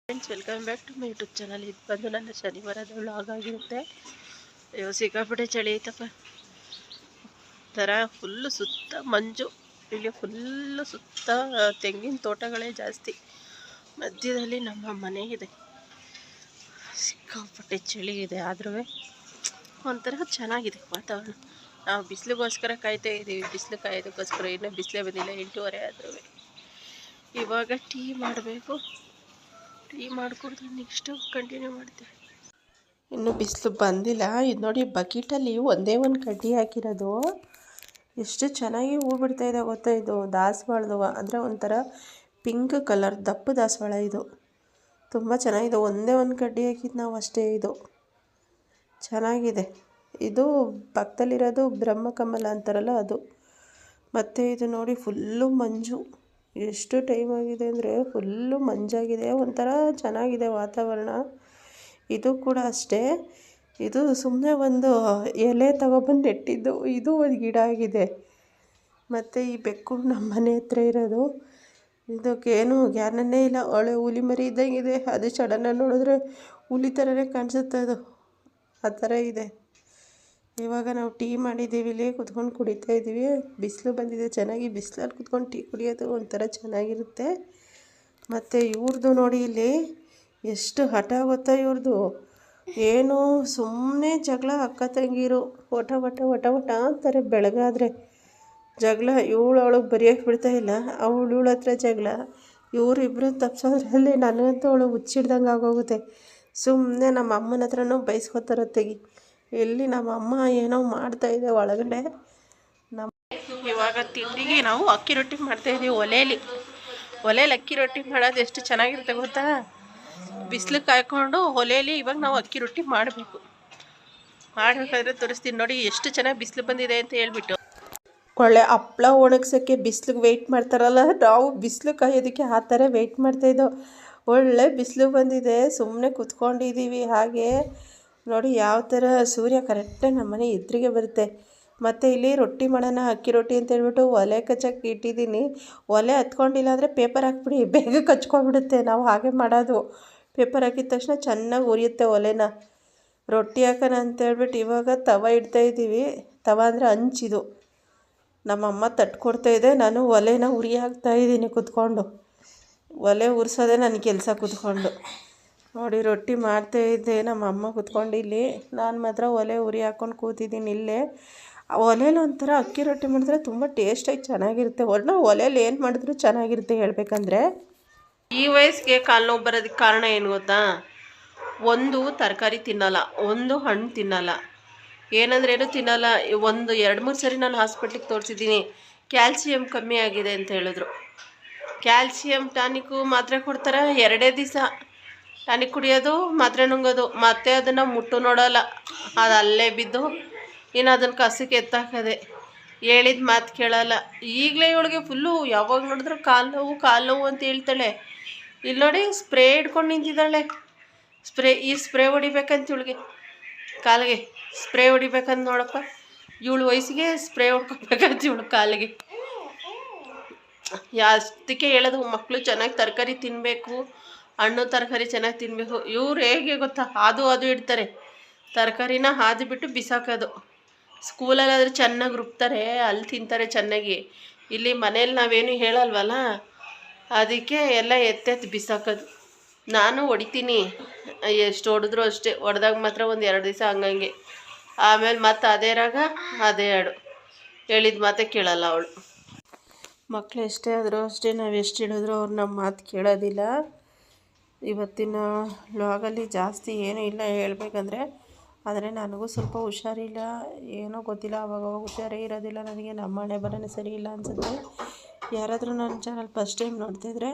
Friends, welcome back to my YouTube channel. ಇದು ಬಂದು ನನ್ನ ಶನಿವಾರದ ವ್ಲಾಗ್ ಆಗಿರುತ್ತೆ. ಅಯ್ಯೋ, ಸಿಕ್ಕಾಪಟ್ಟೆ ಚಳಿ ಐತಪ್ಪ. ಥರ ಫುಲ್ಲು ಸುತ್ತ ಮಂಜು. ಇಲ್ಲಿ ಫುಲ್ಲು ಸುತ್ತ ತೆಂಗಿನ ತೋಟಗಳೇ ಜಾಸ್ತಿ. ಮಧ್ಯದಲ್ಲಿ ನಮ್ಮ ಮನೆ ಇದೆ. ಸಿಕ್ಕಾಪಟ್ಟೆ ಚಳಿ ಇದೆ, ಆದ್ರೂ ಒಂಥರ ಚೆನ್ನಾಗಿದೆ ವಾತಾವರಣ. ನಾವು ಬಿಸಿಲಿಗೋಸ್ಕರ ಕಾಯ್ತಾ ಇದ್ದೀವಿ. ಬಿಸಿಲು ಕಾಯೋದಕ್ಕೋಸ್ಕರ ಇನ್ನೂ ಬಿಸಿಲೇ ಬಂದಿಲ್ಲ. 8:30 ಆದ್ರೂ ಇವಾಗ ಟೀ ಮಾಡಬೇಕು. ಟೀ ಮಾಡಿಕೊಡ್ದು ನೆಕ್ಸ್ಟು ಕಂಟಿನ್ಯೂ ಮಾಡ್ತೀವಿ. ಇನ್ನೂ ಬಿಸಿಲು ಬಂದಿಲ್ಲ. ಇದು ನೋಡಿ, ಬಕೆಟಲ್ಲಿ ಒಂದೇ ಒಂದು ಕಡ್ಡಿ ಹಾಕಿರೋದು. ಎಷ್ಟು ಚೆನ್ನಾಗಿ ಹೂ ಬಿಡ್ತಾಯಿದೆ ಗೊತ್ತಾ. ಇದು ದಾಸವಾಳದ, ಅಂದರೆ ಒಂಥರ ಪಿಂಕ್ ಕಲರ್ ದಪ್ಪ ದಾಸವಾಳ. ಇದು ತುಂಬ ಚೆನ್ನಾಗಿದೆ. ಒಂದೇ ಒಂದು ಕಡ್ಡಿ ಹಾಕಿದ್ದು ನಾವು ಅಷ್ಟೇ. ಇದು ಚೆನ್ನಾಗಿದೆ. ಇದು ಪಕ್ಕದಲ್ಲಿರೋದು ಬ್ರಹ್ಮಕಮಲ ಅಂತಾರಲ್ಲ, ಅದು. ಮತ್ತು ಇದು ನೋಡಿ, ಫುಲ್ಲು ಮಂಜು. ಎಷ್ಟು ಟೈಮ್ ಆಗಿದೆ ಅಂದರೆ ಫುಲ್ಲು ಮಂಜಾಗಿದೆ. ಒಂಥರ ಚೆನ್ನಾಗಿದೆ ವಾತಾವರಣ. ಇದು ಕೂಡ ಅಷ್ಟೇ. ಇದು ಸುಮ್ಮನೆ ಒಂದು ಎಲೆ ತಗೊಬಂದು ನೆಟ್ಟಿದ್ದು. ಇದು ಒಂದು ಗಿಡ ಆಗಿದೆ. ಮತ್ತು ಈ ಬೆಕ್ಕು ನಮ್ಮ ಮನೆ ಹತ್ರ ಇರೋದು. ಇದಕ್ಕೇನು ಜ್ಞಾನನೇ ಇಲ್ಲ. ಒಳ್ಳೆ ಹುಲಿ ಮರಿ ಇದ್ದಂಗಿದೆ. ಅದು ಸಡನ್ನಾಗಿ ನೋಡಿದ್ರೆ ಹುಲಿ ಥರನೇ ಕಾಣಿಸುತ್ತೆ. ಅದು ಆ ಥರ ಇದೆ. ಇವಾಗ ನಾವು ಟೀ ಮಾಡಿದ್ದೀವಿ. ಇಲ್ಲಿ ಕುತ್ಕೊಂಡು ಕುಡಿತಾ ಇದ್ದೀವಿ. ಬಿಸಿಲು ಬಂದಿದೆ ಚೆನ್ನಾಗಿ. ಬಿಸಿಲಲ್ಲಿ ಕುತ್ಕೊಂಡು ಟೀ ಕುಡಿಯೋದು ಒಂಥರ ಚೆನ್ನಾಗಿರುತ್ತೆ. ಮತ್ತು ಇವ್ರದ್ದು ನೋಡಿ, ಇಲ್ಲಿ ಎಷ್ಟು ಹಠ ಗೊತ್ತಾ ಇವ್ರದ್ದು. ಏನು ಸುಮ್ಮನೆ ಜಗಳ. ಅಕ್ಕ ತಂಗಿರು ವಟ ವಟ ವಟ ವಟ ಅಂತಾರೆ ಬೆಳಗಾದರೆ. ಜಗಳ. ಅವಳಿಗೆ ಬರೆಯೋಕ್ಕೆ ಬಿಡ್ತಾಯಿಲ್ಲ. ಇವಳ ಹತ್ರ ಜಗಳ. ಇವರಿಬ್ಬರು ತಪ್ಸೋದ್ರಲ್ಲಿ ನನಗಂತೂ ಅವಳು ಹುಚ್ಚಿಡ್ದಂಗೆ ಆಗೋಗುತ್ತೆ. ಸುಮ್ಮನೆ ನಮ್ಮ ಅಮ್ಮನ ಹತ್ರನೂ ಬೈಸ್ಕೊತಾರೆ. ತೆಗಿ ಎಲ್ಲಿ ನಮ್ಮ ಅಮ್ಮ ಏನೋ ಮಾಡ್ತಾಯಿದೆ ಒಳಗಡೆ. ಇವಾಗ ತಿಂಡಿಗೆ ನಾವು ಅಕ್ಕಿ ರೊಟ್ಟಿ ಮಾಡ್ತಾಯಿದ್ದೀವಿ. ಒಲೆಯಲ್ಲಿ ಅಕ್ಕಿ ರೊಟ್ಟಿ ಮಾಡೋದು ಎಷ್ಟು ಚೆನ್ನಾಗಿರುತ್ತೆ ಗೊತ್ತಾ. ಬಿಸಿಲು ಕಾಯ್ಕೊಂಡು ಒಲೆಯಲ್ಲಿ ಇವಾಗ ನಾವು ಅಕ್ಕಿ ರೊಟ್ಟಿ ಮಾಡಬೇಕಾದ್ರೆ ತೋರಿಸ್ತೀನಿ ನೋಡಿ. ಎಷ್ಟು ಚೆನ್ನಾಗಿ ಬಿಸಿಲು ಬಂದಿದೆ ಅಂತ ಹೇಳ್ಬಿಟ್ಟು. ಒಳ್ಳೆ ಹಪ್ಳ ಒಣಗ್ಸೋಕ್ಕೆ ಬಿಸಿಲಿಗೆ ವೆಯ್ಟ್ ಮಾಡ್ತಾರಲ್ಲ, ನಾವು ಬಿಸಿಲು ಕಾಯೋದಕ್ಕೆ ಆ ಥರ ವೆಯ್ಟ್ ಮಾಡ್ತಾಯಿದ್ದೋ. ಒಳ್ಳೆ ಬಿಸಿಲು ಬಂದಿದೆ. ಸುಮ್ಮನೆ ಕೂತ್ಕೊಂಡಿದ್ದೀವಿ ಹಾಗೆ. ನೋಡಿ ಯಾವ ಥರ ಸೂರ್ಯ ಕರೆಕ್ಟಾಗಿ ನಮ್ಮ ಮನೆ ಎದುರಿಗೆ ಬರುತ್ತೆ. ಮತ್ತು ಇಲ್ಲಿ ರೊಟ್ಟಿ ಮಾಡೋಣ, ಅಕ್ಕಿ ರೊಟ್ಟಿ ಅಂತ ಹೇಳ್ಬಿಟ್ಟು ಒಲೆ ಕಚ್ಚಕ್ಕೆ ಇಟ್ಟಿದ್ದೀನಿ. ಒಲೆ ಹತ್ಕೊಂಡಿಲ್ಲ ಅಂದರೆ ಪೇಪರ್ ಹಾಕ್ಬಿಡಿ, ಬೇಗ ಕಚ್ಕೊಂಡ್ಬಿಡುತ್ತೆ. ನಾವು ಹಾಗೆ ಮಾಡೋದು. ಪೇಪರ್ ಹಾಕಿದ ತಕ್ಷಣ ಚೆನ್ನಾಗಿ ಉರಿಯುತ್ತೆ ಒಲೆನ. ರೊಟ್ಟಿ ಹಾಕೋಣ ಅಂತೇಳ್ಬಿಟ್ಟು ಇವಾಗ ತವ ಇಡ್ತಾಯಿದ್ದೀವಿ. ತವ ಅಂದರೆ ಹಂಚಿದು. ನಮ್ಮಮ್ಮ ತಟ್ಕೊಡ್ತಾಯಿದೆ. ನಾನು ಒಲೆನ ಉರಿ ಹಾಕ್ತಾಯಿದ್ದೀನಿ ಕೂತ್ಕೊಂಡು. ಒಲೆ ಉರಿಸೋದೇ ನನ್ನ ಕೆಲಸ ಕೂತ್ಕೊಂಡು. ನೋಡಿ, ರೊಟ್ಟಿ ಮಾಡ್ತಾಯಿದ್ದೆ ನಮ್ಮ ಅಮ್ಮ ಕೂತ್ಕೊಂಡು ಇಲ್ಲಿ. ನಾನು ಮಾತ್ರ ಒಲೆ ಉರಿ ಹಾಕ್ಕೊಂಡು ಕೂತಿದ್ದೀನಿ ಇಲ್ಲೇ. ಒಲೆಯಲ್ಲಿ ಒಂಥರ ಅಕ್ಕಿ ರೊಟ್ಟಿ ಮಾಡಿದ್ರೆ ತುಂಬ ಟೇಸ್ಟಾಗಿ ಚೆನ್ನಾಗಿರುತ್ತೆ. ಒಲೆಯಲ್ಲಿ ಏನು ಮಾಡಿದ್ರು ಚೆನ್ನಾಗಿರುತ್ತೆ ಹೇಳ್ಬೇಕಂದ್ರೆ. ಈ ವಯಸ್ಸಿಗೆ ಕಾಲು ನೋವು ಬರೋದಕ್ಕೆ ಕಾರಣ ಏನು ಗೊತ್ತಾ. ಒಂದು ತರಕಾರಿ ತಿನ್ನಲ್ಲ, ಒಂದು ಹಣ್ಣು ತಿನ್ನಲ್ಲ. ಏನಂದ್ರೆ ಏನು ತಿನ್ನಲ್ಲ. 2-3 ಸರಿ ನಾನು ಹಾಸ್ಪಿಟ್ಲಿಗೆ ತೋರಿಸಿದ್ದೀನಿ. ಕ್ಯಾಲ್ಸಿಯಂ ಕಮ್ಮಿ ಆಗಿದೆ ಅಂತ ಹೇಳಿದ್ರು. ಕ್ಯಾಲ್ಸಿಯಂ ಟಾನಿಕ್ಕು ಮಾತ್ರೆ ಕೊಡ್ತಾರೆ. 2 ದಿವಸ ಟಾನಿಕ್ ಕುಡಿಯೋದು, ಮಾತ್ರೆ ನುಂಗೋದು. ಮತ್ತೆ ಅದನ್ನು ಮುಟ್ಟು ನೋಡೋಲ್ಲ. ಅದು ಅಲ್ಲೇ ಬಿದ್ದು ಇನ್ನು ಅದನ್ನು ಕಸಕ್ಕೆ ಎತ್ತಾಕದೆ. ಹೇಳಿದ ಮಾತು ಕೇಳಲ್ಲ. ಈಗಲೇ ಇವಳಿಗೆ ಫುಲ್ಲು ಯಾವಾಗ ನೋಡಿದ್ರು ಕಾಲು ನೋವು ಅಂತ ಹೇಳ್ತಾಳೆ. ಇಲ್ಲಿ ನೋಡಿ, ಸ್ಪ್ರೇ ಹಿಡ್ಕೊಂಡು ನಿಂತಿದ್ದಾಳೆ. ಈ ಸ್ಪ್ರೇ ಹೊಡಿಬೇಕಂತ ಇವಳಿಗೆ ಕಾಲಿಗೆ. ಸ್ಪ್ರೇ ಹೊಡಿಬೇಕಂತ ನೋಡಪ್ಪ. ಇವಳು ವಯಸ್ಸಿಗೆ ಸ್ಪ್ರೇ ಹೊಡ್ಕೊಬೇಕಂತ ಇವಳು ಕಾಲಿಗೆ. ಯಾಸ್ತಕ್ಕೆ ಹೇಳೋದು, ಮಕ್ಕಳು ಚೆನ್ನಾಗಿ ತರಕಾರಿ ತಿನ್ನಬೇಕು, ಹಣ್ಣು ತರಕಾರಿ ಚೆನ್ನಾಗಿ ತಿನ್ನಬೇಕು. ಇವ್ರು ಹೇಗೆ ಗೊತ್ತಾ, ಅದು ಇಡ್ತಾರೆ. ತರಕಾರಿನ ಹಾದು ಬಿಟ್ಟು ಬಿಸಾಕೋದು. ಸ್ಕೂಲಲ್ಲಾದರೆ ಚೆನ್ನಾಗಿ ರುಬ್ತಾರೆ, ಅಲ್ಲಿ ತಿಂತಾರೆ ಚೆನ್ನಾಗಿ. ಇಲ್ಲಿ ಮನೇಲಿ ನಾವೇನು ಹೇಳಲ್ವಲ್ಲ, ಅದಕ್ಕೆ ಎಲ್ಲ ಎತ್ತೆತ್ತು ಬಿಸಾಕೋದು. ನಾನು ಹೊಡಿತೀನಿ, ಎಷ್ಟು ಹೊಡೆದ್ರು ಅಷ್ಟೇ. ಹೊಡೆದಾಗ ಮಾತ್ರ ಒಂದು 2 ದಿವಸ ಹಂಗಂಗೆ. ಆಮೇಲೆ ಮತ್ತೆ ಅದೇ ರಾಗ ಅದೇ ಹಾಡು. ಹೇಳಿದ ಮಾತೇ ಕೇಳಲ್ಲ ಅವಳು. ಮಕ್ಕಳು ಎಷ್ಟೇ ಆದರೂ ಅಷ್ಟೇ, ನಾವು ಎಷ್ಟು ಹೇಳಿದ್ರು ಅವ್ರು ನಮ್ಮ ಮಾತು ಕೇಳೋದಿಲ್ಲ. ಇವತ್ತಿನ ವ್ಲಾಗಲ್ಲಿ ಜಾಸ್ತಿ ಏನೂ ಇಲ್ಲ ಹೇಳ್ಬೇಕಂದ್ರೆ. ಆದರೆ ನನಗೂ ಸ್ವಲ್ಪ ಹುಷಾರಿಲ್ಲ, ಏನೋ ಗೊತ್ತಿಲ್ಲ. ಅವಾಗ ಹುಷಾರೇ ಇರೋದಿಲ್ಲ ನನಗೆ. ನಮ್ಮ ಹಣೆ ಬರನೇ ಸರಿ ಇಲ್ಲ ಅನಿಸುತ್ತೆ. ಯಾರಾದರೂ ನನ್ನ ಚಾನಲ್ ಫಸ್ಟ್ ಟೈಮ್ ನೋಡ್ತಿದ್ರೆ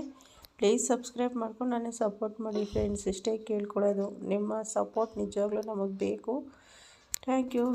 ಪ್ಲೀಸ್ ಸಬ್ಸ್ಕ್ರೈಬ್ ಮಾಡ್ಕೊಂಡು ನನಗೆ ಸಪೋರ್ಟ್ ಮಾಡಿ ಫ್ರೆಂಡ್ಸ್. ಇಷ್ಟೇ ಕೇಳ್ಕೊಳ್ಳೋದು. ನಿಮ್ಮ ಸಪೋರ್ಟ್ ನಿಜವಾಗ್ಲೂ ನಮಗೆ ಬೇಕು. Thank you.